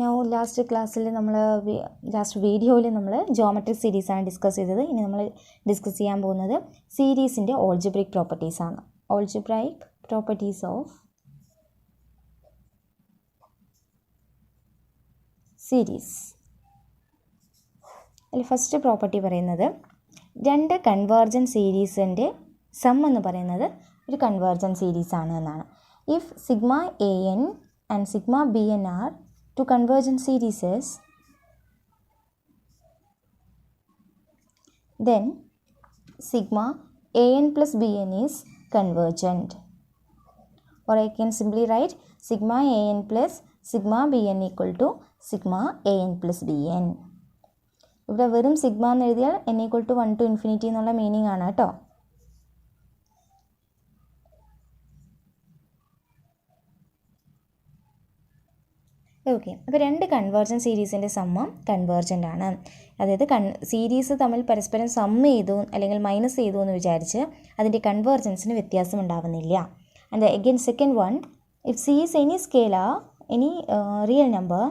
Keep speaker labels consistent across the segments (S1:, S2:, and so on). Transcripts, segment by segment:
S1: Now last class last video geometric series ആണ് discuss ചെയ്തത്. ഇനി നമ്മൾ ഡിസ്കസ് ചെയ്യാൻ പോകുന്നത് സീരീസിന്റെ algebraic properties ആണ്. Algebraic properties of series. അതിൽ ഫസ്റ്റ് പ്രോപ്പർട്ടി പറയുന്നത് രണ്ട് കൺവേർജന്റ് സീരീസിന്റെ സം എന്ന് പറയുന്നത് ഒരു കൺവേർജന്റ് സീരീസ് ആണ് എന്നാണ്. If sigma an and sigma bn are two convergent series, then sigma an plus bn is convergent, or I can simply write sigma an plus sigma bn equal to sigma an plus bn. ഇവിടെ വെറും sigma എന്ന് എഴുതിയാൽ n equal to 1 to infinity എന്നുള്ള meaning ആണ് കേട്ടോ. Okay, അപ്പോൾ രണ്ട് convergent സീരീസിൻ്റെ സമ്മം convergent ആണ്. അതായത് സീരീസ് തമ്മിൽ പരസ്പരം സം ചെയ്തു അല്ലെങ്കിൽ മൈനസ് ചെയ്തു എന്ന് വിചാരിച്ച് അതിൻ്റെ കൺവേർജൻസിന് വ്യത്യാസം ഉണ്ടാവുന്നില്ല. And again second one, if C is any scalar, any real number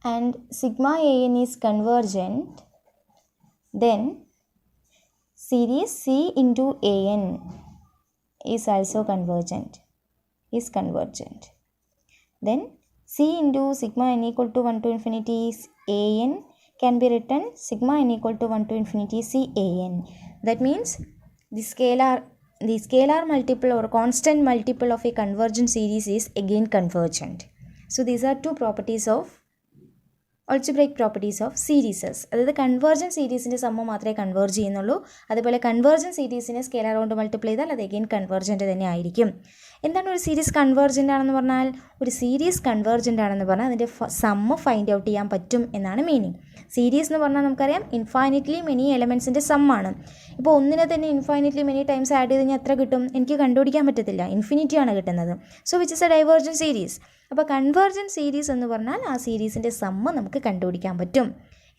S1: and sigma an is convergent, then series c into an is also convergent. Then c into sigma n equal to 1 to infinity an can be written sigma n equal to 1 to infinity c an. That means the scalar multiple or constant multiple of a convergent series is again convergent. So these are two properties of algebraic properties of series. അതായത് convergent സീരീസിൻ്റെ സമ്മ മാത്രമേ converge ചെയ്യുന്നുള്ളൂ. അതുപോലെ convergent സീരീസിനെ scalar കൊണ്ട് multiply ചെയ്താൽ അത് again convergent തന്നെ ആയിരിക്കും. എന്താണ് ഒരു സീരീസ് കൺവേർജൻ്റ് ആണെന്ന് പറഞ്ഞാൽ? ഒരു സീരീസ് കൺവേർജൻ്റ് ആണെന്ന് പറഞ്ഞാൽ അതിൻ്റെ സമ്മ ഫൈൻഡ് ഔട്ട് ചെയ്യാൻ പറ്റും എന്നാണ് മീനിങ്. സീരീസ് എന്ന് പറഞ്ഞാൽ നമുക്കറിയാം ഇൻഫൈനറ്റ്ലി മെനി എലമെൻസിൻ്റെ സമ്മാണ്. ഇപ്പോൾ ഒന്നിനെ തന്നെ ഇൻഫൈനറ്റ്ലി മെനി ടൈംസ് ആഡ് ചെയ്ത് കഴിഞ്ഞാൽ എത്ര കിട്ടും? എനിക്ക് കണ്ടുപിടിക്കാൻ പറ്റത്തില്ല, ഇൻഫിനിറ്റിയാണ് കിട്ടുന്നത്. So which is A divergent series. അപ്പോൾ കൺവേർജൻറ്റ് സീരീസ് എന്ന് പറഞ്ഞാൽ ആ സീരീസിൻ്റെ സമ്മ നമുക്ക് കണ്ടുപിടിക്കാൻ പറ്റും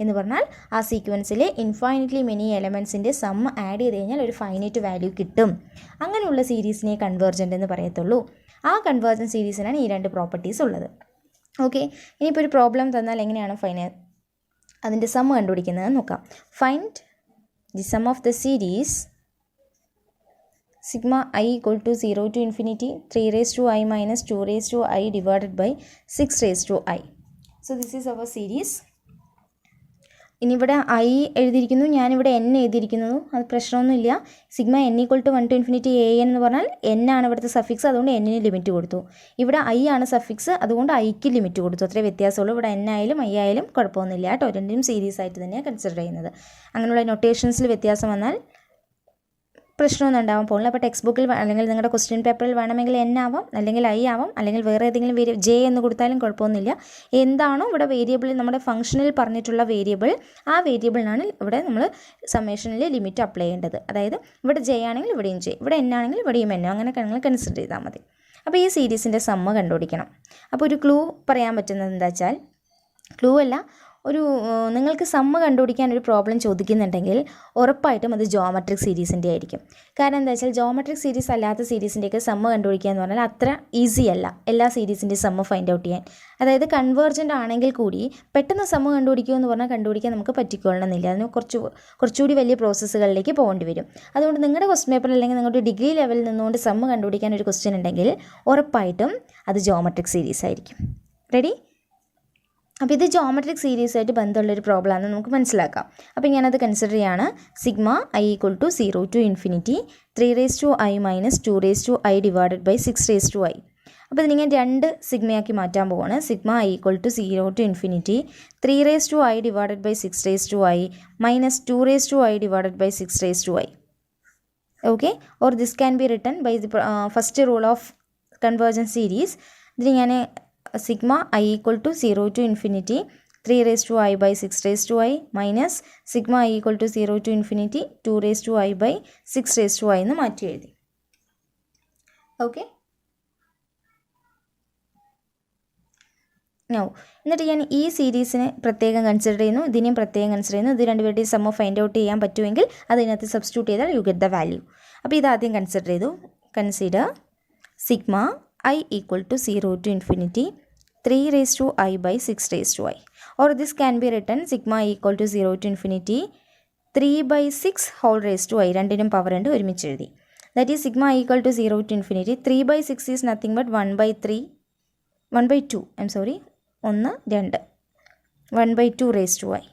S1: എന്ന് പറഞ്ഞാൽ ആ സീക്വൻസിലെ ഇൻഫൈനറ്റ്ലി മെനി എലമെൻസിൻ്റെ സമ്മ ആഡ് ചെയ്ത് കഴിഞ്ഞാൽ ഒരു ഫൈനൈറ്റ് വാല്യൂ കിട്ടും. അങ്ങനെയുള്ള സീരീസിനെ കൺവേർജൻ്റ് എന്ന് പറയത്തുള്ളൂ. ആ കൺവേർജൻറ്റ് സീരീസിനാണ് ഈ രണ്ട് പ്രോപ്പർട്ടീസ് ഉള്ളത്. ഓക്കെ, ഇനിയിപ്പോൾ ഒരു പ്രോബ്ലം തന്നാൽ എങ്ങനെയാണ് അതിൻ്റെ സമ്മ കണ്ടുപിടിക്കുന്നത് നോക്കാം. Find the sum of the series sigma I equal to 0 to infinity 3 raised to I minus 2 raised to I divided by 6 raised to I. So this is our series. ഇനിയിവിടെ I എഴുതിയിരിക്കുന്നു, ഞാനിവിടെ n എഴുതിയിരിക്കുന്നു, അത് പ്രശ്നമൊന്നുമില്ല. Sigma n equal to 1 to infinity an എന്ന് പറഞ്ഞാൽ n ആണ് ഇവിടുത്തെ സഫിക്സ്, അതുകൊണ്ട് n ന് ലിമിറ്റ് കൊടുത്തു. ഇവിടെ I ആണ് സഫിക്സ്, അതുകൊണ്ട് ഐക്ക് ലിമിറ്റ് കൊടുത്തു. അത്രേ വ്യത്യാസമുള്ളൂ. ഇവിടെ n ആയാലും I ആയാലും കുഴപ്പമൊന്നുമില്ല കേട്ടോ. രണ്ടിനും സീരീസ് ആയിട്ട് തന്നെയാണ് കൺസിഡർ ചെയ്യുന്നത്. അങ്ങനെയുള്ള നൊട്ടേഷൻസിൽ വ്യത്യാസം വന്നാൽ പ്രശ്നമൊന്നും ഉണ്ടാവാൻ പോകുന്നില്ല. അപ്പോൾ ടെക്സ്റ്റ് ബുക്കിൽ അല്ലെങ്കിൽ നിങ്ങളുടെ ക്വസ്റ്റ്യൻ പേപ്പറിൽ വേണമെങ്കിൽ n ആവാം, അല്ലെങ്കിൽ I ആവാം, അല്ലെങ്കിൽ വേറെ ഏതെങ്കിലും J എന്ന് കൊടുത്താലും കുഴപ്പമൊന്നുമില്ല. എന്താണോ ഇവിടെ വേരിയബിൾ, നമ്മുടെ ഫംഗ്ഷനിൽ പറഞ്ഞിട്ടുള്ള വേരിയബിൾ, ആ വേരിയബിളിനാണ് ഇവിടെ നമ്മൾ സമ്മേഷനിൽ ലിമിറ്റ് അപ്ലൈ ചെയ്യേണ്ടത്. അതായത് ഇവിടെ J ആണെങ്കിൽ ഇവിടെയും J, ഇവിടെ n ആണെങ്കിൽ ഇവിടെയും n, അങ്ങനെ നിങ്ങൾ കൺസിഡർ ചെയ്താൽ മതി. അപ്പോൾ ഈ സീരീസിൻ്റെ സമ്മ കണ്ടുപിടിക്കണം. അപ്പോൾ ഒരു ക്ലൂ പറയാൻ പറ്റുന്നത് എന്താ വെച്ചാൽ, ക്ലൂ അല്ല, നിങ്ങൾക്ക് സമ്മ കണ്ടുപിടിക്കാൻ ഒരു പ്രോബ്ലം ചോദിക്കുന്നുണ്ടെങ്കിൽ ഉറപ്പായിട്ടും അത് ജോമെട്രിക് സീരീസിൻ്റെ ആയിരിക്കും. കാരണം എന്താ വെച്ചാൽ ജോമെട്രിക് സീരീസ് അല്ലാത്ത സീരീസിൻ്റെയൊക്കെ സമ്മ കണ്ടുപിടിക്കുക എന്ന് പറഞ്ഞാൽ അത്ര ഈസി അല്ല എല്ലാ സീരീസിൻ്റെയും സമ്മ ഫൈൻഡ് ഔട്ട് ചെയ്യാൻ. അതായത് കൺവേർജൻ്റ് ആണെങ്കിൽ കൂടി പെട്ടെന്ന് സമ്മ കണ്ടുപിടിക്കുക എന്ന് പറഞ്ഞാൽ കണ്ടുപിടിക്കാൻ നമുക്ക് പറ്റിക്കൊള്ളണമെന്നില്ല. അതിന് കുറച്ചുകൂടി വലിയ പ്രോസസ്സുകളിലേക്ക് പോകേണ്ടി വരും. അതുകൊണ്ട് നിങ്ങളുടെ ക്വസ്റ്റ്യൻ പേപ്പറിൽ അല്ലെങ്കിൽ നിങ്ങളുടെ ഡിഗ്രി ലെവലിൽ നിന്നുകൊണ്ട് സമ്മ കണ്ടുപിടിക്കാൻ ഒരു ക്വസ്റ്റ്യൻ ഉണ്ടെങ്കിൽ ഉറപ്പായിട്ടും അത് ജോമെട്രിക് സീരീസ് ആയിരിക്കും. റെഡി? അപ്പോൾ ഇത് ജോമെട്രിക് സീരീസായിട്ട് ബന്ധമുള്ളൊരു പ്രോബ്ലം ആണെന്ന് നമുക്ക് മനസ്സിലാക്കാം. അപ്പോൾ ഞാനത് കൺസിഡർ ചെയ്യാണ്. Sigma I equal to 0 to infinity 3 raised to I minus 2 raised to I divided by 6 raised to I. അപ്പോൾ ഇത് ഞാൻ രണ്ട് സിഗ്മയാക്കി മാറ്റാൻ പോവാണ്. Sigma I equal to 0 to infinity 3 raised to I divided by 6 raised to I minus 2 raised to I divided by 6 raised to I. Okay, or this can be written by the first rule of convergent series. ഇതിന് ഞാൻ sigma I equal to 0 to infinity 3 raised to I by 6 raised to I minus sigma I equal to 0 to infinity 2 raised to I by 6 raised to I എന്ന് മാറ്റി എഴുതി. Okay, എന്നിട്ട് ഞാൻ ഈ സീരീസിനെ പ്രത്യേകം consider ചെയ്യുന്നു, ഇതിനെയും പ്രത്യേകം കൺസിഡർ ചെയ്യുന്നു. ഇത് രണ്ടുപേരുടെയും സമ്മ ഫൈൻഡ് ഔട്ട് ചെയ്യാൻ പറ്റുമെങ്കിൽ അതിനകത്ത് സബ്സ്റ്റിറ്റ്യൂട്ട് ചെയ്താൽ യു ഗെറ്റ് ദ വാല്യൂ. അപ്പോൾ ഇതാദ്യം കൺസിഡർ ചെയ്തു. Consider sigma I equal to 0 to infinity 3 raised to I by 6 raised to I. Or this can be written sigma equal to 0 to infinity 3 by 6 whole raised to I. രണ്ടിനും power ഉണ്ട് ഒരുമിച്ച് എഴുതി. That is sigma equal to 0 to infinity 3 by 6 is nothing but 1 by 2. I'm sorry. 1 2. 1 by 2 raised to I.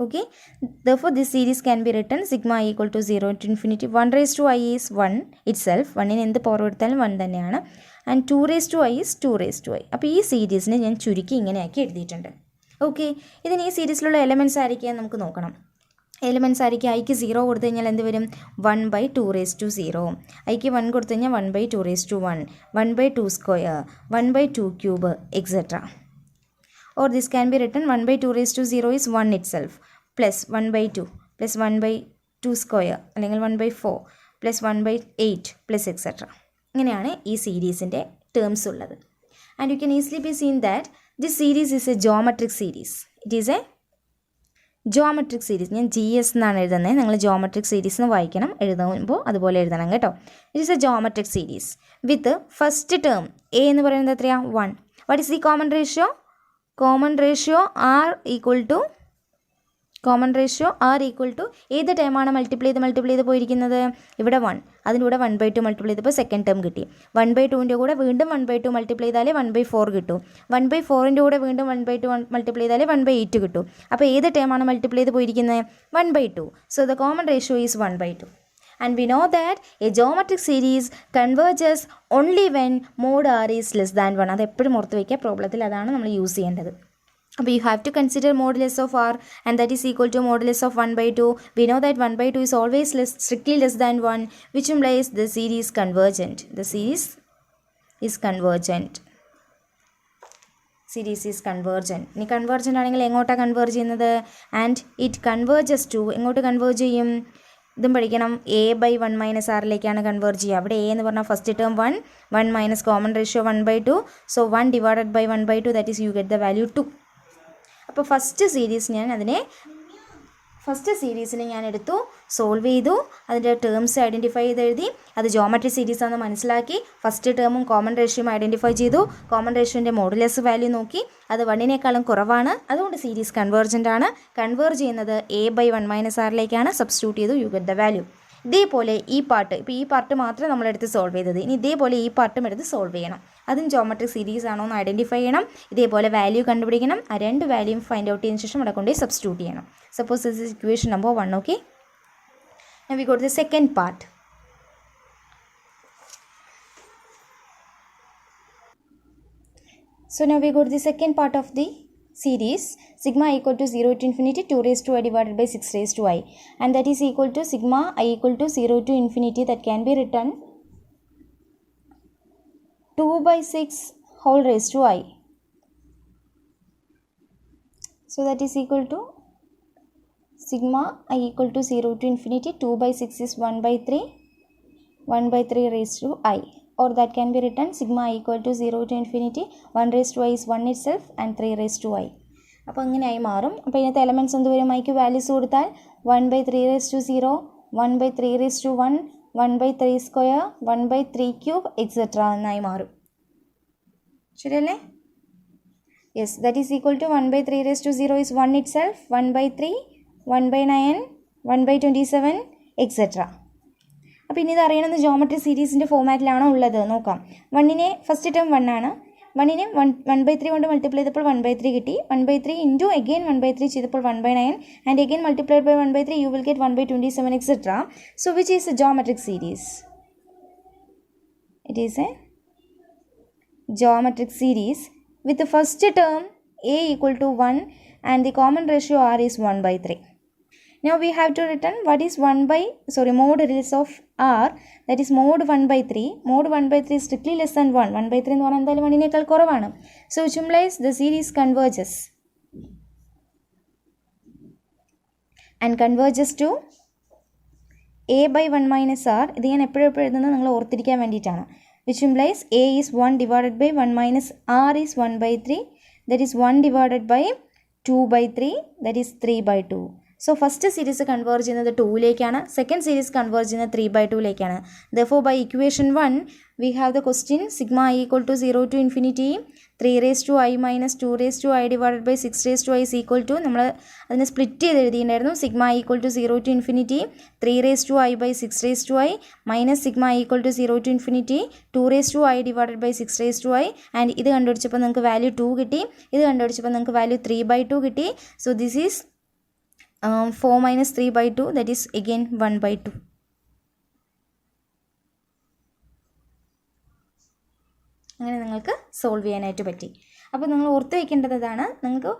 S1: Okay. Therefore, this series can be written sigma equal to 0 to infinity 1 raised to I is 1 itself. 1 in the power എടുത്താലും 1 തന്നെയാണ്. And 2 raised to I is 2 raised to I. അപ്പോൾ ഈ സീരീസിനെ ഞാൻ ചുരുക്കി ഇങ്ങനെയാക്കി എഴുതിയിട്ടുണ്ട്. Okay. ഇതിന് ഈ സീരീസിലുള്ള elements ആയിരിക്കാൻ നമുക്ക് നോക്കണം. എലമെൻറ്റ്സ് ആയിരിക്കും ഐക്ക് 0 കൊടുത്തു കഴിഞ്ഞാൽ എന്ത് വരും 1 by 2 raised to 0. ഐക്ക് 1 കൊടുത്തു കഴിഞ്ഞാൽ 1 by 2 raised to 1, 1 by 2 square, 1 by 2 cube, etc. Or this can be written 1 by 2 raised to 0 is 1 itself plus 1 by 2 plus 1 by 2 square അല്ലെങ്കിൽ 1 by 4 plus 1 by 8 plus etc. ഇങ്ങനെയാണ് ഈ സീരീസിൻ്റെ terms ഉള്ളത്. And you can easily be seen that this series is a geometric series. It is a geometric series. ഞാൻ GS എന്നാണ് എഴുതുന്നത്. നിങ്ങൾ geometric series എന്ന് വായിക്കണം. എഴുതുമ്പോൾ അതുപോലെ എഴുതണം കേട്ടോ. It is a geometric series with first term A എന്ന് പറയുന്നത് എത്രയാണ് 1. What is the common ratio? Common ratio R equal to ഏത് ടേമാണ് മൾട്ടിപ്ലൈ ചെയ്ത് പോയിരിക്കുന്നത് ഇവിടെ 1. അതിൻ്റെ കൂടെ 1 by 2 മൾട്ടിപ്ലൈ ചെയ്തപ്പോൾ സെക്കൻഡ് ടേം കിട്ടി. 1 by 2ൻ്റെ കൂടെ വീണ്ടും 1 by 2 മൾട്ടിപ്ലൈ ചെയ്താലേ 1 by 4 കിട്ടും. 1 by 4ൻ്റെ കൂടെ വീണ്ടും 1 by 2 മൾട്ടിപ്ലൈ ചെയ്താലേ 1 by 8 കിട്ടും. അപ്പോൾ ഏത് ടേമാണ് മൾട്ടിപ്ലൈ ചെയ്ത് പോയിരിക്കുന്നത് 1 by 2. So the common ratio is 1 by 2. And we know that a geometric series converges only when mod R is less than 1. അത് എപ്പോഴും ഓർത്ത് വയ്ക്കുക. പ്രോബ്ലത്തിൽ അതാണ് നമ്മൾ യൂസ് ചെയ്യേണ്ടത്. അപ്പോൾ you have to consider modulus of R and that is equal to modulus of 1 by 2. We know that 1 by 2 is always strictly less than 1, which implies the series convergent. The series is convergent. Series is convergent. ഇനി convergent ആണെങ്കിൽ എങ്ങോട്ടാണ് converge ചെയ്യുന്നത്? And it converges to എങ്ങോട്ട് converge ചെയ്യും? ഇതും പഠിക്കണം. A by 1 minus R-ലേക്കാണ് converge ചെയ്യുക. അവിടെ A എന്ന് പറഞ്ഞാൽ first term 1 minus common ratio 1 by 2. So 1 divided by 1 by 2 that is you get the value 2. അപ്പോൾ ഫസ്റ്റ് സീരീസിനെ ഞാൻ എടുത്തു, സോൾവ് ചെയ്തു, അതിൻ്റെ ടേംസ് ഐഡൻറ്റിഫൈ ചെയ്ത് എഴുതി, അത് ജോമെട്രി സീരീസ് ആണെന്ന് മനസ്സിലാക്കി, ഫസ്റ്റ് ടേമും കോമൺ റേഷ്യോയും ഐഡൻറ്റിഫൈ ചെയ്തു, കോമൺ റേഷ്യോൻ്റെ മോഡുലസ് വാല്യൂ നോക്കി, അത് 1-നേക്കാളും കുറവാണ്, അതുകൊണ്ട് സീരീസ് കൺവേർജൻ്റ് ആണ്. കൺവേർജ് ചെയ്യുന്നത് A by 1 minus R-ലേക്കാണ്. സബ്സ്റ്റിറ്റ്യൂട്ട് ചെയ്തു, യു ഗെറ്റ് ദ വാല്യൂ. ഇതേപോലെ ഈ പാർട്ട്, ഇപ്പോൾ ഈ പാർട്ട് മാത്രമേ നമ്മളെടുത്ത് സോൾവ് ചെയ്തത്. ഇനി ഇതേപോലെ ഈ പാർട്ടും എടുത്ത് സോൾവ് ചെയ്യണം. അതും ജോമെട്രിക് സീരീസ് ആണോ എന്ന് ഐഡൻറ്റിഫൈ ചെയ്യണം. ഇതേപോലെ വാല്യൂ കണ്ടുപിടിക്കണം. ആ രണ്ട് വാല്യൂയും ഫൈൻഡ് ഔട്ട് ചെയ്തതിന് ശേഷം അവിടെ കൊണ്ടുപോയി സബ്സ്റ്റിറ്റ്യൂട്ട് ചെയ്യണം. Suppose this is equation number 1. Okay, now we go to the second part. So now we go to the second part of the series. Sigma equal to 0 to infinity 2 raised to I divided by 6 raised to I, and that is equal to sigma I equal to 0 to infinity, that can be written 2 by 6 whole raised to I. So that is equal to sigma I equal to 0 to infinity 2 by 6 is 1 by 3 raised to I, or that can be written sigma equal to 0 to infinity 1 raised to I is 1 itself and 3 raised to I. അപ്പോൾ ഇങ്ങനെയായി മാറും. അപ്പോൾ ഇതിനകത്ത് elements എന്ത് വരും? ഐക്ക് values കൊടുത്താൽ 1 by 3 raised to 0, 1 by 3 raised to 1, 1 by 3 square, 1 by 3 cube, etc. എന്നായി മാറും. ശരിയല്ലേ? Yes, that is equal to 1 by 3 raised to 0 is 1 itself, 1 by 3, 1 by 9, 1 by 27, etc. അപ്പോൾ ഇനി ഇത് അറിയണമെന്ന് ജോമെട്രി സീരീസിൻ്റെ ഫോമാറ്റിലാണോ ഉള്ളത് നോക്കാം. 1-നെ ഫസ്റ്റ് ടേം 1 ആണ്. 1-നെ 1 by 3 കൊണ്ട് മൾട്ടിപ്ലൈ ചെയ്തപ്പോൾ 1 by 3 കിട്ടി. 1 by 3 ഇൻറ്റു അഗെയിൻ 1 by 3 ചെയ്തപ്പോൾ 1 by 9, and again multiplied by 1 by 3 you will get 1 by 27, etc. So which is a geometric series? It is a geometric series with the first term A equal to 1 and the common ratio R is 1 by 3. Now we have to return what is modulus of R, that is mod 1 by 3. Mod 1 by 3 is strictly less than 1. 1 by 3 എന്ന് പറഞ്ഞാൽ എന്തായാലും 1-നേക്കാൾ കുറവാണ്. So which implies the series converges and converges to A by 1 minus R. ഇത് ഞാൻ എപ്പോഴും എഴുതുന്നത് നിങ്ങൾ ഓർത്തിരിക്കാൻ വേണ്ടിയിട്ടാണ്. Which implies A is 1 divided by 1 minus R is 1 by 3. That is 1 divided by 2 by 3. That is 3 by 2. So first series converge ചെയ്യുന്നത് 2ലേക്കാണ്, second series converge ചെയ്യുന്നത് 3/2ലേക്കാണ്. Therefore by equation 1 we have the question sigma I equal to 0 to infinity 3 raised to I minus 2 raised to I divided by 6 raised to I is equal to, നമ്മൾ അതിനെ split ചെയ്ത് എഴുതിയിട്ടുണ്ടായിരുന്നു, sigma I equal to 0 to infinity 3 raised to I by 6 raised to I minus sigma I equal to 0 to infinity 2 raised to I divided by 6 raised to I, and ഇത് കണ്ടുപിടിച്ചപ്പോൾ നിങ്ങൾക്ക് value 2 കിട്ടി, ഇത് കണ്ടുപിടിച്ചപ്പോൾ നിങ്ങൾക്ക് value 3/2 കിട്ടി. So this is 4 minus 3/2, that is again 1/2. അങ്ങനെ നിങ്ങൾക്ക് solve ചെയ്യാനായിട്ട് പറ്റി. അപ്പോൾ നിങ്ങൾ ഓർത്ത് വയ്ക്കേണ്ടതാണ്, നിങ്ങൾക്ക്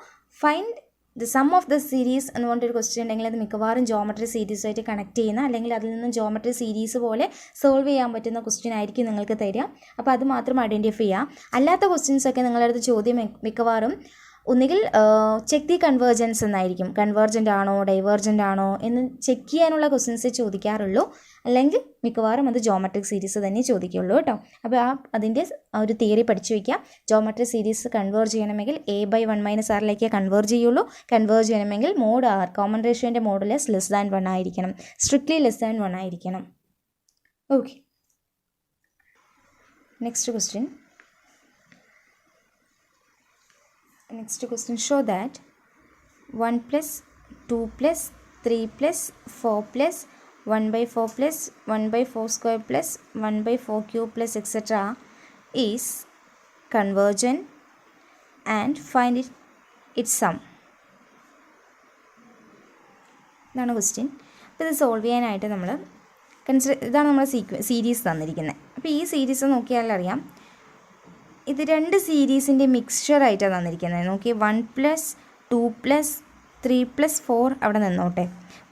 S1: find the sum of the series എന്ന് പറഞ്ഞൊരു ക്വസ്റ്റ്യൻ ഉണ്ടെങ്കിൽ അത് മിക്കവാറും ജോമെട്രി സീരീസുമായിട്ട് കണക്ട് ചെയ്യുന്ന, അല്ലെങ്കിൽ അതിൽ നിന്നും ജോമെട്രി സീരീസ് പോലെ സോൾവ് ചെയ്യാൻ പറ്റുന്ന ക്വസ്റ്റ്യൻ ആയിരിക്കും നിങ്ങൾക്ക് തരിക. അപ്പോൾ അത് മാത്രം ഐഡൻറ്റിഫൈ ചെയ്യുക. അല്ലാത്ത ക്വസ്റ്റ്യൻസൊക്കെ നിങ്ങളുടെ അടുത്ത് ചോദ്യം മിക്കവാറും ഒന്നുകിൽ ചെക്ക് ദി കൺവേർജൻസ് എന്നായിരിക്കും, കൺവേർജൻ്റ് ആണോ ഡൈവേർജൻ്റ് ആണോ എന്ന് ചെക്ക് ചെയ്യാനുള്ള ക്വസ്റ്റ്യൻസ് ചോദിക്കാറുള്ളൂ, അല്ലെങ്കിൽ മിക്കവാറും അത് ജോമെട്രിക് സീരീസ് തന്നെ ചോദിക്കുള്ളൂ കേട്ടോ. അപ്പോൾ അതിൻ്റെ ഒരു തിയറി പഠിച്ചു വയ്ക്കുക. ജോമെട്രിക് സീരീസ് കൺവേർജ് ചെയ്യണമെങ്കിൽ a/1 - r കൺവേർജ് ചെയ്യുള്ളൂ. കൺവേർജ് ചെയ്യണമെങ്കിൽ മോഡ് r, കോമൺ റേഷ്യോൻ്റെ മോഡുലസ് <<1 ആയിരിക്കണം, സ്ട്രിക്ട്ലി <1 ആയിരിക്കണം. Okay, next question. Next question, show that 1 plus 2 plus 3 plus 4 plus 1/4 plus 1/4 square plus 1/4 cube plus etc. is convergent and find its sum. ഇതാണ് question. അപ്പോൾ ഇത് solve ചെയ്യാനായിട്ട് നമ്മൾ ഇതാണ് നമ്മൾ സീരീസ് തന്നിരിക്കുന്നത്. അപ്പോൾ ഈ സീരീസ് നോക്കിയാലറിയാം, ഇത് രണ്ട് സീരീസിൻ്റെ മിക്സ്ചറായിട്ടാണ് തന്നിരിക്കുന്നത്. നോക്കി, 1 + 2 + 3 + 4 അവിടെ നിന്നോട്ടെ.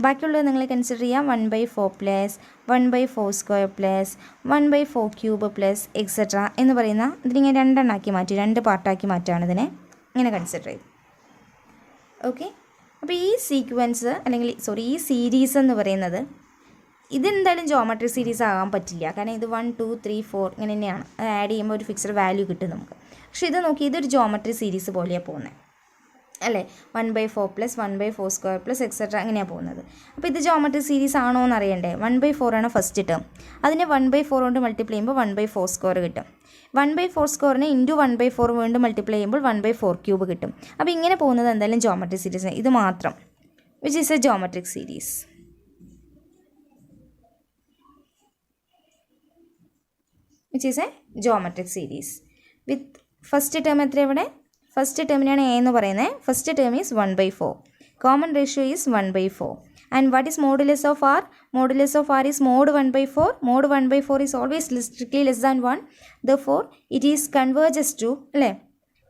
S1: ബാക്കിയുള്ളത് നിങ്ങൾ കൺസിഡർ ചെയ്യാം. 1/4 plus 1/4 square plus 1/4 cube plus etc. എന്ന് പറയുന്ന ഇതിനിങ്ങനെ രണ്ടെണ്ണാക്കി മാറ്റി, രണ്ട് പാർട്ടാക്കി മാറ്റുകയാണ് ഇതിനെ, ഇങ്ങനെ കൺസിഡർ ചെയ്തു. ഓക്കെ, അപ്പോൾ ഈ സീക്വൻസ് അല്ലെങ്കിൽ ഈ സീരീസ് എന്ന് പറയുന്നത് ഇതെന്തായാലും ജോമെട്രിക് സീരീസ് ആകാൻ പറ്റില്ല, കാരണം ഇത് 1 2 3 4 ഇങ്ങനെ തന്നെയാണ്, അത് ആഡ് ചെയ്യുമ്പോൾ ഒരു ഫിക്സഡ് വാല്യൂ കിട്ടും നമുക്ക്. പക്ഷേ ഇത് നോക്കി, ഇതൊരു ജോമെട്രിക് സീരീസ് പോലെയാണ് പോകുന്നത് അല്ലേ. 1/4 plus 1/4 square plus etc. അങ്ങനെയാണ് പോകുന്നത്. അപ്പോൾ ഇത് ജോമെട്രിക് സീരീസ് ആണോ എന്ന് അറിയണ്ടേ. 1/4 ആണ് ഫസ്റ്റ് ടേം, അതിനെ 1/4 കൊണ്ട് മൾട്ടിപ്ലൈ ചെയ്യുമ്പോൾ 1/4 സ്ക്വയർ കിട്ടും. 1/4 സ്ക്വയറിനെ ഇൻറ്റു 1/4 വീണ്ടും മൾട്ടിപ്ലൈ ചെയ്യുമ്പോൾ 1/4 ക്യൂബ് കിട്ടും. അപ്പോൾ ഇങ്ങനെ പോകുന്നത് എന്തായാലും ജോമെട്രിക് സീരീസ്, ഇത് മാത്രം which is A geometric series. which is a geometric series with first term എത്ര ഇവിടെ, ഫസ്റ്റ് ടേമിനാണ് എ എന്ന് പറയുന്നത്. First term is 1/4, common ratio is 1/4, and what is modulus of R? Modulus of R is mod 1/4. mod 1/4 is always strictly <1. therefore it is converges to അല്ലേ,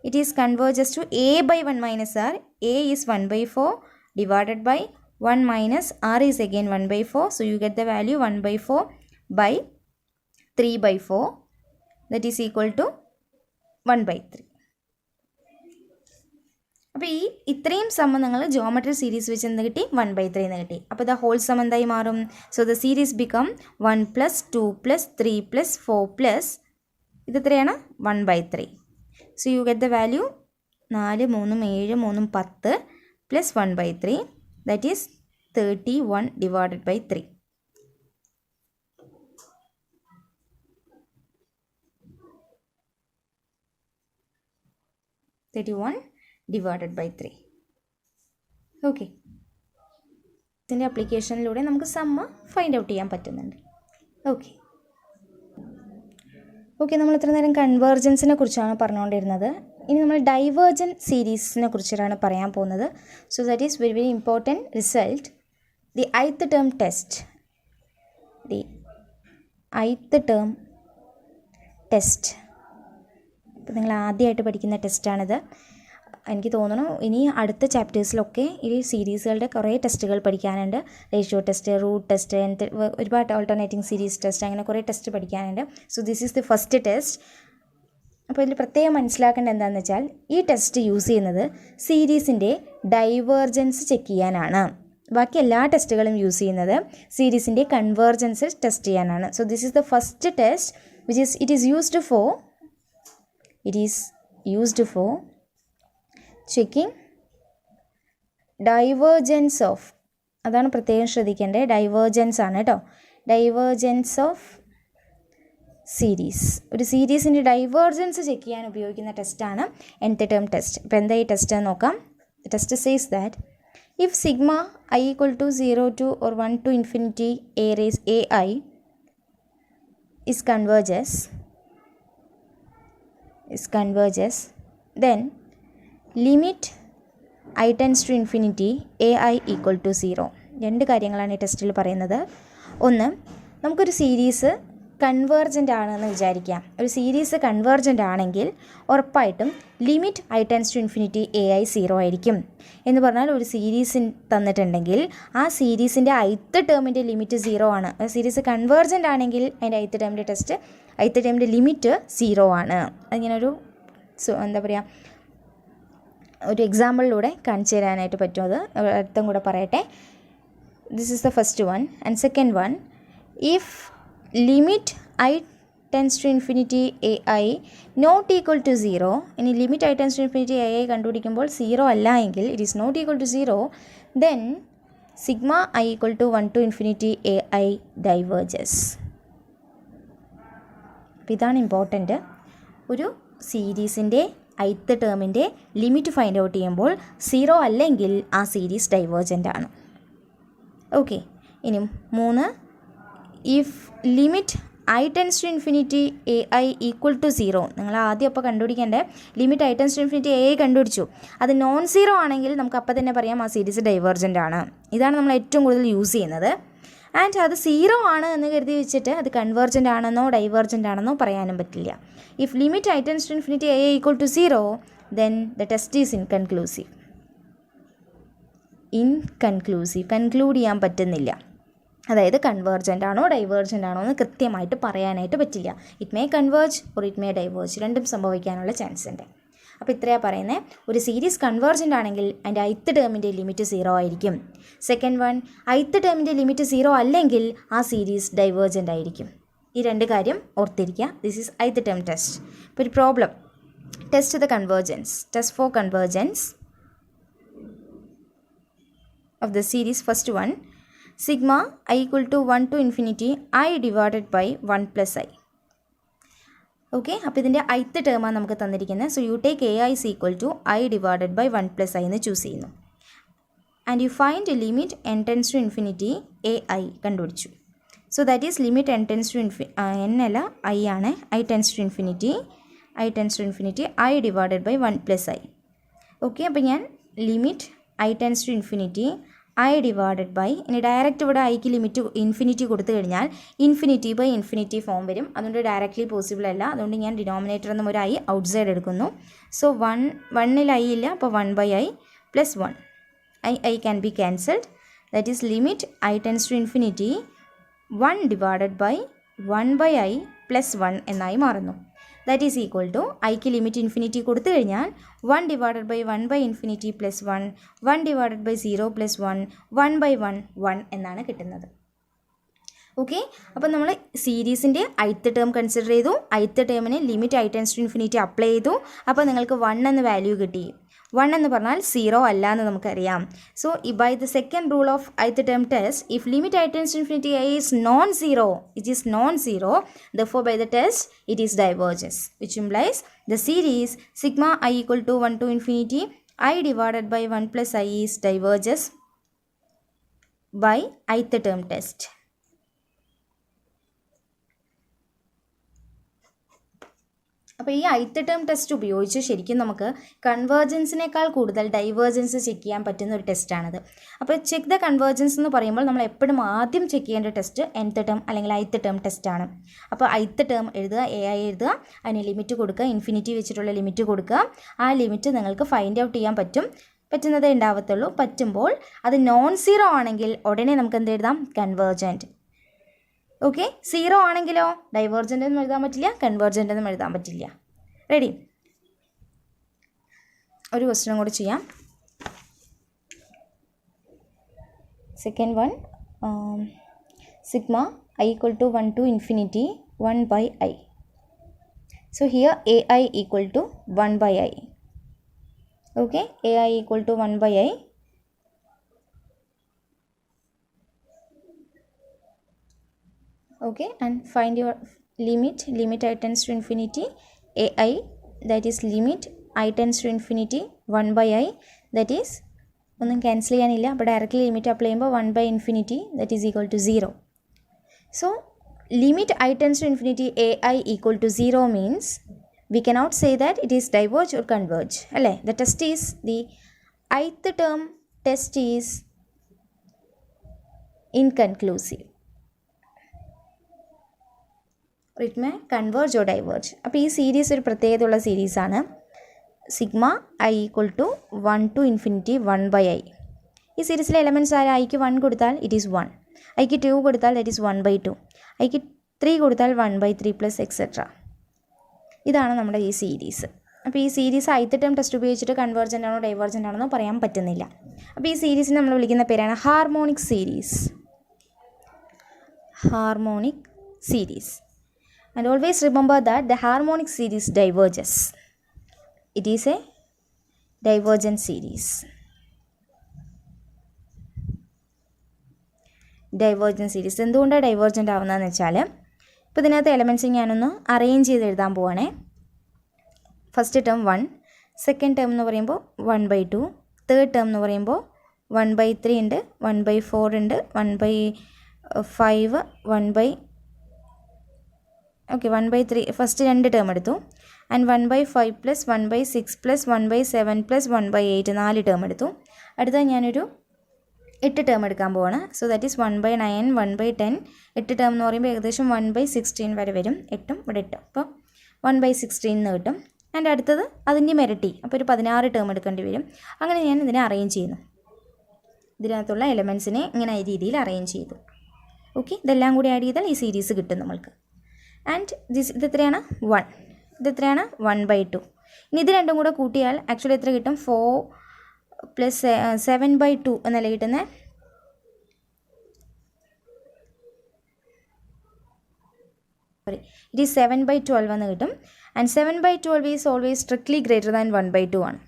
S1: it is converges to a/1 - r. a is 1/4 divided by 1 minus r is again 1/4, so you get the value 1/4 by 3/4, that is equal to 1/3. അപ്പോൾ ഈ ഇത്രയും some നിങ്ങൾ geometry series വെച്ച് എന്ത് കിട്ടി, 1/3 എന്ന് കിട്ടി. അപ്പോൾ ദ ഹോൾ സം എന്തായി മാറും? So the series become 1 + 2 + 3 + 4 plus ഇത് എത്രയാണ്, 1/3. So you get the value 4 3 7 3 10 plus 1/3, that is 31 divided by 3. 31 divided by 3. Okay, ഇതിൻ്റെ അപ്ലിക്കേഷനിലൂടെ നമുക്ക് സമ്മ് ഫൈൻഡ് ഔട്ട് ചെയ്യാൻ പറ്റുന്നുണ്ട്. ഓക്കെ ഓക്കെ നമ്മൾ ഇത്ര നേരം കൺവേർജൻസിനെ കുറിച്ചാണ് പറഞ്ഞുകൊണ്ടിരുന്നത്. ഇനി നമ്മൾ ഡൈവേർജൻ സീരീസിനെ കുറിച്ചിട്ടാണ് പറയാൻ പോകുന്നത്. So that is very very important result, the ith term test. The ith term test അപ്പോൾ നിങ്ങൾ ആദ്യമായിട്ട് പഠിക്കുന്ന ടെസ്റ്റാണിത്. എനിക്ക് തോന്നുന്നു ഇനി അടുത്ത ചാപ്റ്റേഴ്സിലൊക്കെ ഈ സീരീസുകളുടെ കുറേ ടെസ്റ്റുകൾ പഠിക്കാനുണ്ട്. റേഷ്യോ ടെസ്റ്റ്, റൂട്ട് ടെസ്റ്റ്, ഒരുപാട് ഓൾട്ടർനേറ്റിംഗ് സീരീസ് ടെസ്റ്റ്, അങ്ങനെ കുറേ ടെസ്റ്റ് പഠിക്കാനുണ്ട്. So this is the first test. അപ്പോൾ ഇതിൽ പ്രത്യേകം മനസ്സിലാക്കേണ്ടത് എന്താണെന്ന് വെച്ചാൽ, ഈ ടെസ്റ്റ് യൂസ് ചെയ്യുന്നത് സീരീസിൻ്റെ ഡൈവേർജൻസ് ചെക്ക് ചെയ്യാനാണ്. ബാക്കി എല്ലാ ടെസ്റ്റുകളും യൂസ് ചെയ്യുന്നത് സീരീസിൻ്റെ കൺവേർജൻസ് ടെസ്റ്റ് ചെയ്യാനാണ്. So this is the first test which is it is used for checking divergence of അതാണ് പ്രത്യേകം ശ്രദ്ധിക്കേണ്ടത്. ഡൈവേർജൻസ് ആണ് കേട്ടോ. Divergence of series. ഒരു സീരീസിൻ്റെ ഡൈവേർജൻസ് ചെക്ക് ചെയ്യാൻ ഉപയോഗിക്കുന്ന ടെസ്റ്റാണ് nth ടേം ടെസ്റ്റ്. ഇപ്പോൾ എന്താ ഈ ടെസ്റ്റ് എന്ന് നോക്കാം. The test says that if sigma I equal to 0 to or 1 to infinity a raised ai is converges, then limit I tends to infinity ai equal to 0. രണ്ട് കാര്യങ്ങളാണ് ഈ ടെസ്റ്റിൽ പറയുന്നത്. ഒന്ന്, നമുക്കൊരു സീരീസ് കൺവേർജൻ്റ് ആണെന്ന് വിചാരിക്കാം. ഒരു സീരീസ് കൺവേർജൻ്റ് ആണെങ്കിൽ ഉറപ്പായിട്ടും limit I tends to infinity ai 0 ആയിരിക്കും. എന്ന് പറഞ്ഞാൽ ഒരു സീരീസ് തന്നിട്ടുണ്ടെങ്കിൽ ആ സീരീസിൻ്റെ ith ടേമിൻ്റെ ലിമിറ്റ് 0 ആണ്. സീരീസ് കൺവേർജൻ്റ് ആണെങ്കിൽ അതിൻ്റെ ith ടേമിൻ്റെ ലിമിറ്റ് 0 ആണ്. അതിങ്ങനെ എന്താ പറയുക, ഒരു എക്സാമ്പിളിലൂടെ കാണിച്ചു തരാനായിട്ട് പറ്റും. അത് അർത്ഥം കൂടെ പറയട്ടെ. This is the first one. And second one, if limit I tends to infinity ai not equal to 0, ഇനി limit I tends to infinity ai കണ്ടുപിടിക്കുമ്പോൾ 0 അല്ല എങ്കിൽ, it is not equal to 0, then sigma I equal to 1 to infinity ai diverges. അപ്പോൾ ഇതാണ് important. ഒരു സീരീസിൻ്റെ ith ടേമിൻ്റെ limit find out ചെയ്യുമ്പോൾ 0 അല്ലെങ്കിൽ ആ series divergent ആണ്. ഓക്കെ. ഇനി 3, if limit I tends to infinity ai equal to 0, നിങ്ങൾ ആദ്യം അപ്പോൾ കണ്ടുപിടിക്കേണ്ടത് limit I tends to infinity ai കണ്ടുപിടിച്ചു. അത് നോൺ സീറോ ആണെങ്കിൽ നമുക്ക് അപ്പം തന്നെ പറയാം ആ സീരീസ് ഡൈവേർജൻ്റ് ആണ്. ഇതാണ് നമ്മൾ ഏറ്റവും കൂടുതൽ യൂസ് ചെയ്യുന്നത്. ആൻഡ് അത് 0 ആണ് എന്ന് കരുതി വെച്ചിട്ട് അത് കൺവേർജൻ്റ് ആണെന്നോ ഡൈവേർജൻ്റ് ആണെന്നോ പറയാനും പറ്റില്ല. If limit I tends to infinity ai equal to 0, then the test is inconclusive. Conclude ചെയ്യാൻ പറ്റുന്നില്ല. അതായത് കൺവേർജൻ്റ് ആണോ ഡൈവേർജൻ്റ് ആണോ എന്ന് കൃത്യമായിട്ട് പറയാനായിട്ട് പറ്റില്ല. It may converge or it may diverge, രണ്ടും സംഭവിക്കാനുള്ള ചാൻസ് ഉണ്ട്. അപ്പോൾ ഇത്രയാണ് പറയുന്നത്. ഒരു സീരീസ് കൺവേർജൻ്റ് ആണെങ്കിൽ അതിൻ്റെ ith ടേമിൻ്റെ ലിമിറ്റ് 0 ആയിരിക്കും. സെക്കൻഡ് വൺ, ith ടേമിൻ്റെ ലിമിറ്റ് 0 അല്ലെങ്കിൽ ആ സീരീസ് ഡൈവേർജൻ്റ് ആയിരിക്കും. ഈ രണ്ട് കാര്യം ഓർത്തിരിക്കുക. This is ith term test. ഇപ്പോൾ ഒരു problem, test for convergence of the series. First one, sigma I equal to 1 to infinity I divided by 1 plus I. Okay, അപ്പോൾ ഇതിൻ്റെ ith ടേമാണ് നമുക്ക് തന്നിരിക്കുന്നത്. So you take ai is equal to I divided by 1 plus I എന്ന് choose ചെയ്യുന്നു. And you find limit n tends to infinity ai കണ്ടുപിടിച്ചു. So that is limit n tends to n അല്ല I ആണ്. I tends to infinity I divided by 1 plus I. Okay, അപ്പോൾ ഞാൻ limit I tends to infinity I divided by, ഇനി direct ഇവിടെ ഐക്ക് limit infinity കൊടുത്തു കഴിഞ്ഞാൽ ഇൻഫിനിറ്റി ബൈ ഇൻഫിനിറ്റി ഫോം വരും. അതുകൊണ്ട് ഡയറക്റ്റ്ലി പോസിബിൾ അല്ല. അതുകൊണ്ട് ഞാൻ ഡിനോമിനേറ്റർ എന്നും ഒരു ഐ ഔട്ട് സൈഡ് എടുക്കുന്നു. സോ 1ൽ ഐ ഇല്ല, അപ്പോൾ 1 by I plus 1. I can be cancelled. That is limit I tends to infinity 1 divided by 1 by I plus 1 എന്നായി മാറുന്നു. That is equal to ഐക്ക് ലിമിറ്റ് ഇൻഫിനിറ്റി കൊടുത്തു കഴിഞ്ഞാൽ 1 divided by 1 by infinity plus 1, 1 divided by 0 plus 1, 1 by 1, 1 എന്നാണ് കിട്ടുന്നത്. Okay, അപ്പോൾ നമ്മൾ സീരീസിൻ്റെ ith term consider ചെയ്തു. ith ടേമിന് limit I tends to infinity apply ചെയ്തു. അപ്പോൾ നിങ്ങൾക്ക് 1 എന്ന വാല്യൂ കിട്ടി. 1 എന്ന് പറഞ്ഞാൽ 0 അല്ല എന്ന് നമുക്കറിയാം. So by the second rule of ith term test, if limit I tends to infinity I is non-zero, therefore by the test it is diverges, which implies the series sigma I equal to 1 to infinity I divided by 1 plus I is diverges by ith term test. അപ്പോൾ ഈ ith term test ഉപയോഗിച്ച് ശരിക്കും നമുക്ക് കൺവേർജൻസിനേക്കാൾ കൂടുതൽ divergence check ചെയ്യാൻ പറ്റുന്ന ഒരു ടെസ്റ്റാണിത്. അപ്പോൾ ചെക്ക് ദ കൺവേർജൻസ് എന്ന് പറയുമ്പോൾ നമ്മൾ എപ്പോഴും ആദ്യം ചെക്ക് ചെയ്യേണ്ട ടെസ്റ്റ് nth ടേം അല്ലെങ്കിൽ ith ടേം ടെസ്റ്റാണ്. അപ്പോൾ ith ടേം എഴുതുക, ai എഴുതുക, അതിന് ലിമിറ്റ് കൊടുക്കുക, ഇൻഫിനിറ്റി വെച്ചിട്ടുള്ള ലിമിറ്റ് കൊടുക്കുക. ആ ലിമിറ്റ് നിങ്ങൾക്ക് ഫൈൻഡ് ഔട്ട് ചെയ്യാൻ പറ്റുന്നതേ ഉണ്ടാവത്തുള്ളൂ. പറ്റുമ്പോൾ അത് നോൺ സീറോ ആണെങ്കിൽ ഉടനെ നമുക്ക് എന്ത് എഴുതാം? കൺവേർജൻറ്റ്. ഓക്കെ, 0 ആണെങ്കിലോ ഡൈവേർജൻ്റ് എന്നും എഴുതാൻ പറ്റില്ല, കൺവേർജൻ്റ് എന്നും എഴുതാൻ പറ്റില്ല. റെഡി? ഒരു ക്വസ്റ്റ്യൻ കൂടി ചെയ്യാം. Second one, sigma I equal to 1 to infinity 1 by I. So here ai equal to 1 by I. Okay, ai equal to 1 by I. Okay, and find your limit I tends to infinity ai, that is limit I tends to infinity 1 by I, that is ഒന്നും cancel ചെയ്യാനില്ല, അപ്പോൾ directly limit apply ചെയ്യുമ്പോൾ 1 by infinity that is equal to 0. So limit I tends to infinity ai equal to 0 means we cannot say that it is diverge or converge. അല്ലേ, the test is the ith term test is inconclusive. It may converge or diverge. അപ്പോൾ ഈ series ഒരു പ്രത്യേകതയുള്ള സീരീസാണ്. Sigma i equal to 1 to infinity 1 by I. ഈ സീരീസിലെ elements ആര്? ഐക്ക് 1 കൊടുത്താൽ ഇറ്റ് ഈസ് 1, ഐക്ക് 2 കൊടുത്താൽ ദറ്റ് ഈസ് 1 by 2, ഐക്ക് 3 കൊടുത്താൽ 1 by 3 പ്ലസ് എക്സെട്ര. ഇതാണ് നമ്മുടെ ഈ സീരീസ്. അപ്പോൾ ഈ സീരീസ് ith ടേം ടെസ്റ്റ് ഉപയോഗിച്ചിട്ട് കൺവേർജൻ്റ് ആണോ ഡൈവേർജൻ്റ് ആണോ എന്ന് പറയാൻ പറ്റുന്നില്ല. അപ്പോൾ ഈ സീരീസിനെ നമ്മൾ വിളിക്കുന്ന പേരാണ് harmonic series. Harmonic series. And always remember that the harmonic series diverges. It is a divergent series. Divergent series. എന്തുകൊണ്ടാണ് ഡൈവേർജൻ്റ് ആവുന്നതെന്ന് വെച്ചാൽ, ഇപ്പോൾ ഇതിനകത്ത് എലമെൻറ്റ്സ് ഞാനൊന്ന് അറേഞ്ച് ചെയ്ത് എഴുതാൻ പോവാണേ. ഫസ്റ്റ് ടേം 1, സെക്കൻഡ് ടേം എന്ന് പറയുമ്പോൾ 1 by 2, തേർഡ് ടേം എന്ന് പറയുമ്പോൾ 1 by 3 ഉണ്ട്, 1 by 4 ഉണ്ട്, 1 by 5, 1 by 3 ഫസ്റ്റ് 2 ടേം എടുത്തു. And 1 by 5 plus 1 by 6 plus 1 by 7 plus 1 by 8 4 term എടുത്തു. അടുത്ത ഞാനൊരു 8 ടേം എടുക്കാൻ പോവാണ്. So that is 1 by 9, 1 by 10. 8 term എന്ന് പറയുമ്പോൾ ഏകദേശം 1 by 16 വരെ വരും. 8ഉം ഇവിടെ 8, അപ്പോൾ 1 by 16 എന്ന് കിട്ടും. ആൻഡ് അടുത്തത് അതിൻ്റെ ഇരട്ടി, അപ്പോൾ ഒരു 16 ടേം എടുക്കേണ്ടി വരും. അങ്ങനെ ഞാൻ ഇതിനെ അറേഞ്ച് ചെയ്യുന്നു. ഇതിനകത്തുള്ള എലമെൻറ്റ്സിനെ ഇങ്ങനെ ഈ രീതിയിൽ അറേഞ്ച് ചെയ്തു. ഓക്കെ, ഇതെല്ലാം കൂടി ആഡ് ചെയ്താൽ ഈ സീരീസ് കിട്ടും നമ്മൾക്ക്. ആൻഡ് ഇത് എത്രയാണ്? 1. ഇത് എത്രയാണ്? 1 by 2. ഇനി ഇത് രണ്ടും കൂടെ കൂട്ടിയാൽ ആക്ച്വലി എത്ര കിട്ടും? 4 പ്ലസ് 7 by 2 എന്നല്ലേ കിട്ടുന്നത്? ഇറ്റ് ഈസ് 7 by 12 എന്ന് കിട്ടും. And 7 by 12 is always strictly greater than 1 by 2 ആണ്.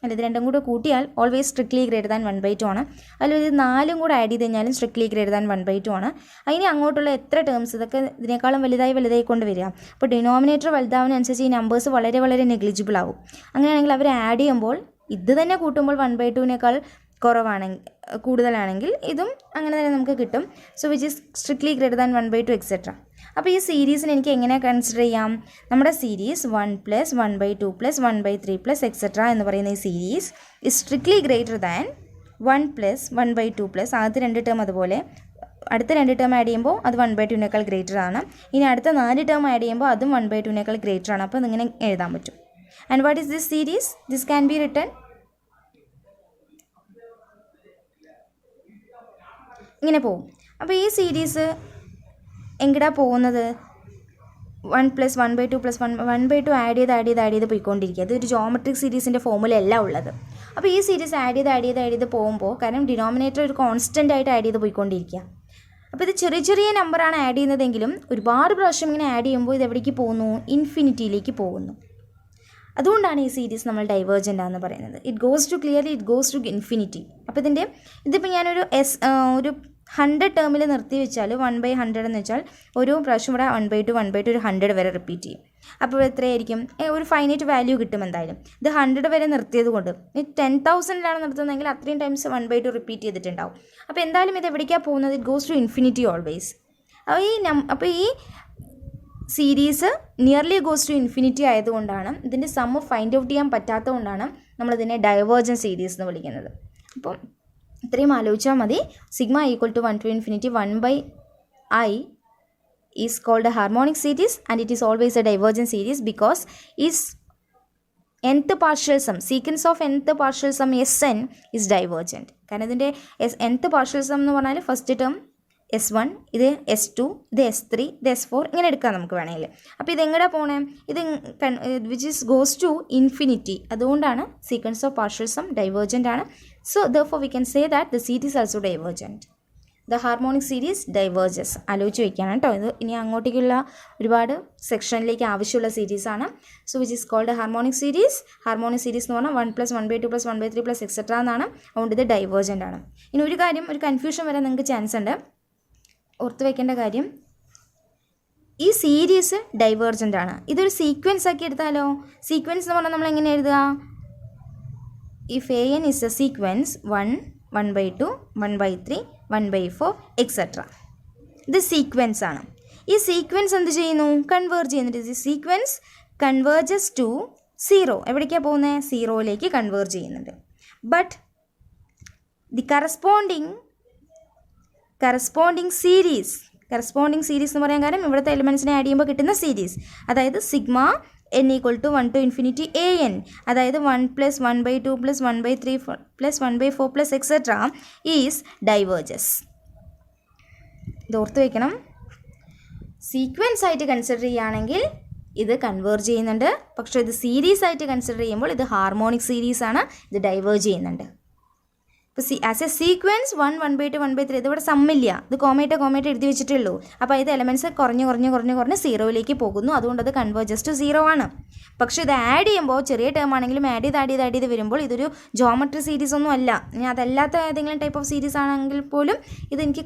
S1: അല്ല, ഇത് രണ്ടും കൂടെ കൂട്ടിയാൽ always strictly greater than 1 by 2 ആണ്. അതിൽ ഇത് 4ഉം കൂടെ ആഡ് ചെയ്ത് കഴിഞ്ഞാലും സ്ട്രിക്ട്ലി ഗ്രേറ്റർ ദാൻ 1 by 2 ആണ്. അതിന് അങ്ങോട്ടുള്ള എത്ര ടേംസ് ഇതൊക്കെ ഇതിനേക്കാളും വലുതായി കൊണ്ട് വരിക. അപ്പോൾ ഡിനോമിനേറ്റർ വലുതാവുന്നതനുസരിച്ച് ഈ നമ്പേഴ്സ് വളരെ വളരെ നെഗ്ലിജിബിൾ ആവും. അങ്ങനെയാണെങ്കിൽ അവർ ആഡ് ചെയ്യുമ്പോൾ ഇത് തന്നെ കൂട്ടുമ്പോൾ 1 by 2-നേക്കാൾ കൂടുതലാണെങ്കിൽ ഇതും അങ്ങനെ തന്നെ നമുക്ക് കിട്ടും. So which is strictly greater than 1 by 2 etcetera. അപ്പോൾ ഈ സീരീസിന് എനിക്ക് എങ്ങനെ കൺസിഡർ ചെയ്യാം? നമ്മുടെ series 1 plus 1 by 2 plus 1 by 3 plus etcetera എന്ന് പറയുന്ന ഈ series is strictly greater than 1 plus 1 by 2 plus ആദ്യത്തെ 2 ടേം, അതുപോലെ അടുത്ത 2 ടേം ആഡ് ചെയ്യുമ്പോൾ അത് 1 by 2-നേക്കാൾ ഗ്രേറ്റർ ആണ്. ഇനി അടുത്ത 4 ടേം ആഡ് ചെയ്യുമ്പോൾ അതും 1 by 2-നേക്കാൾ ഗ്രേറ്റർ ആണ്. അപ്പോൾ ഇതിങ്ങനെ എഴുതാൻ പറ്റും. And what is this series? This can be written ഇങ്ങനെ പോകും. അപ്പോൾ ഈ സീരീസ് എങ്ങടാ പോകുന്നത്? 1 plus 1 by 2 plus 1 by 2 add ചെയ്ത് പോയിക്കൊണ്ടിരിക്കുക. അതൊരു ജോമെട്രിക് സീരീസിൻ്റെ ഫോമുല അല്ല ഉള്ളത്. അപ്പോൾ ഈ സീരീസ് ആഡ് ചെയ്ത് പോകുമ്പോൾ, കാരണം ഡിനോമിനേറ്റർ ഒരു കോൺസ്റ്റൻ്റ് ആയിട്ട് ആഡ് ചെയ്ത് പോയിക്കൊണ്ടിരിക്കുക. അപ്പോൾ ഇത് ചെറിയ നമ്പറാണ് ആഡ് ചെയ്യുന്നതെങ്കിലും ഒരുപാട് പ്രാവശ്യം ഇങ്ങനെ ആഡ് ചെയ്യുമ്പോൾ ഇത് എവിടേക്ക് പോകുന്നു? ഇൻഫിനിറ്റിയിലേക്ക് പോകുന്നു. അതുകൊണ്ടാണ് ഈ സീരീസ് നമ്മൾ ഡൈവേർജൻ്റ് ആണെന്ന് പറയുന്നത്. It goes to infinity. അപ്പോൾ ഇതിപ്പോൾ ഞാനൊരു ഒരു 100 ടേമിൽ നിർത്തി വെച്ചാൽ 1 by 100 എന്ന് വെച്ചാൽ ഒരു പ്രാവശ്യം ഇവിടെ 1 by 2 ഒരു 100 വരെ റിപ്പീറ്റ് ചെയ്യും. അപ്പോൾ എത്രയായിരിക്കും? ഒരു ഫൈനൈറ്റ് വാല്യൂ കിട്ടും എന്തായാലും. ഇത് 100 വരെ നിർത്തിയത് കൊണ്ട് 10,000-ലാണ് നിർത്തുന്നതെങ്കിൽ അത്രയും ടൈംസ് 1 by 2 റിപ്പീറ്റ് ചെയ്തിട്ടുണ്ടാവും. അപ്പോൾ എന്തായാലും ഇത് എവിടേക്കാണ് പോകുന്നത്? It goes to infinity always. അപ്പോൾ ഈ series nearly goes to infinity ആയതുകൊണ്ടാണ്, ഇതിൻ്റെ സമ്മ് ഫൈൻഡ് ഔട്ട് ചെയ്യാൻ പറ്റാത്തതുകൊണ്ടാണ് നമ്മളിതിനെ ഡൈവേർജൻറ്റ് സീരീസ് എന്ന് വിളിക്കുന്നത്. അപ്പം ഇത്രയും ആലോചിച്ചാൽ മതി. Sigma equal to 1 to infinity 1 by I is called a harmonic series and it is always a divergent series because its nth partial sum, sequence of nth partial sum Sn is divergent. കാരണം ഇതിൻ്റെ nth partial sum എന്ന് പറഞ്ഞാൽ first term S1, ഇത് S2, ഇത് S3, ഇത് S4 ഇങ്ങനെ എടുക്കാം നമുക്ക് വേണമെങ്കിൽ. അപ്പോൾ ഇതെങ്ങനെ പോണേ? ഇത് which is goes to infinity. അതുകൊണ്ടാണ് sequence of partial sum divergent ആണ്. So therefore we can say that the series also divergent. The harmonic series diverges. ആലോചിച്ച് വയ്ക്കുകയാണ് കേട്ടോ. ഇത് ഇനി അങ്ങോട്ടേക്കുള്ള ഒരുപാട് സെക്ഷനിലേക്ക് ആവശ്യമുള്ള സീരീസാണ്. So which is called harmonic series. Harmonic series എന്ന് പറഞ്ഞാൽ 1 plus 1 by 2 plus 1 by 3 plus etcetera എന്നാണ്. അതുകൊണ്ട് ഇത് ഡൈവേർജൻ്റ് ആണ്. ഇനി ഒരു കൺഫ്യൂഷൻ വരാൻ നിങ്ങൾക്ക് ചാൻസ് ഉണ്ട്. ഓർത്ത് വയ്ക്കേണ്ട കാര്യം, ഈ സീരീസ് ഡൈവേർജൻ്റ് ആണ്. ഇതൊരു സീക്വൻസ് ആക്കി എടുത്താലോ? സീക്വൻസ് എന്ന് പറഞ്ഞാൽ നമ്മൾ എങ്ങനെ എഴുതുക? If A N is A sequence 1, 1/2, 1/3, 1/4 etcetera. ഇത് സീക്വൻസ് ആണ്. ഈ സീക്വൻസ് എന്ത് ചെയ്യുന്നു? കൺവേർജ് ചെയ്യുന്നുണ്ട്. ഈ സീക്വൻസ് കൺവേർജസ് ടു 0. എവിടേക്കാണ് പോകുന്നത്? 0യിലേക്ക് കൺവേർജ് ചെയ്യുന്നുണ്ട്. ബട്ട് ദി കറസ്പോണ്ടിങ് സീരീസ് എന്ന് പറയാൻ കാരണം ഇവിടുത്തെ എലിമെൻസിനെ ആഡ് ചെയ്യുമ്പോൾ കിട്ടുന്ന സീരീസ്, അതായത് sigma n = 1 to infinity an, അതായത് 1 + 1/2 + 1/3 + 1/4 + എക്സെട്ര ഈസ് ഡൈവേർജസ്. ഇത് ഓർത്ത് വയ്ക്കണം. സീക്വൻസ് ആയിട്ട് കൺസിഡർ ചെയ്യുകയാണെങ്കിൽ ഇത് കൺവേർജ് ചെയ്യുന്നുണ്ട്. പക്ഷേ ഇത് സീരീസ് ആയിട്ട് കൺസിഡർ ചെയ്യുമ്പോൾ ഇത് ഹാർമോണിക് സീരീസ് ആണ്. ഇത് ഡൈവേർജ് ചെയ്യുന്നുണ്ട്. ഇപ്പോൾ ആസ് എ സീക്വൻസ് 1, 1/2, 1/3 ഇതിവിടെ സമ്മില്ല. ഇത് കോമേറ്റ് എഴുതി വെച്ചിട്ടുള്ളൂ. അപ്പോൾ ഇത് എലമെൻറ്റ്സ് കുറഞ്ഞ് 0യിലേക്ക് പോകുന്നു. അതുകൊണ്ട് അത് കൺവേർജസ് ടു 0 ആണ്. പക്ഷേ ഇത് ആഡ് ചെയ്യുമ്പോൾ ചെറിയ ടേം ആണെങ്കിലും ആഡ് ചെയ്ത് വരുമ്പോൾ ഇതൊരു ജോമെട്രി സീരീസ് ഒന്നും അല്ല. ഇനി അതല്ലാത്ത ഏതെങ്കിലും ടൈപ്പ് ഓഫ് സീരീസ് ആണെങ്കിൽ പോലും ഇതെനിക്ക്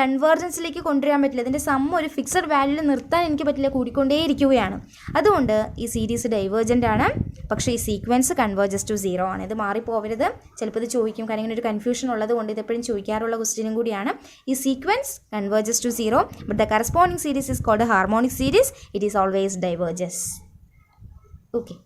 S1: കൺവേർജൻസിലേക്ക് കൊണ്ടുവരാൻ പറ്റില്ല. ഇതിൻ്റെ സം ഒരു ഫിക്സഡ് വാല്യൂവിൽ നിർത്താൻ എനിക്ക് പറ്റില്ല, കൂടിക്കൊണ്ടേയിരിക്കുകയാണ്. അതുകൊണ്ട് ഈ സീരീസ് ഡൈവേർജൻ്റ് ആണ്. പക്ഷേ ഈ സീക്വൻസ് കൺവേർജസ് ടു 0 ആണ്. ഇത് മാറിപ്പോവരുത്. ചിലപ്പോൾ ഇത് ചോദിക്കും. കാരണം ഇങ്ങനെ ഒരു കൺഫ്യൂഷൻ ഉള്ളത് കൊണ്ട് ഇതെപ്പോഴും ചോദിക്കാറുള്ള ക്വസ്റ്റ്യനും കൂടിയാണ്. ഈ sequence converges to 0, but the corresponding series is called harmonic series. It is always diverges. Okay.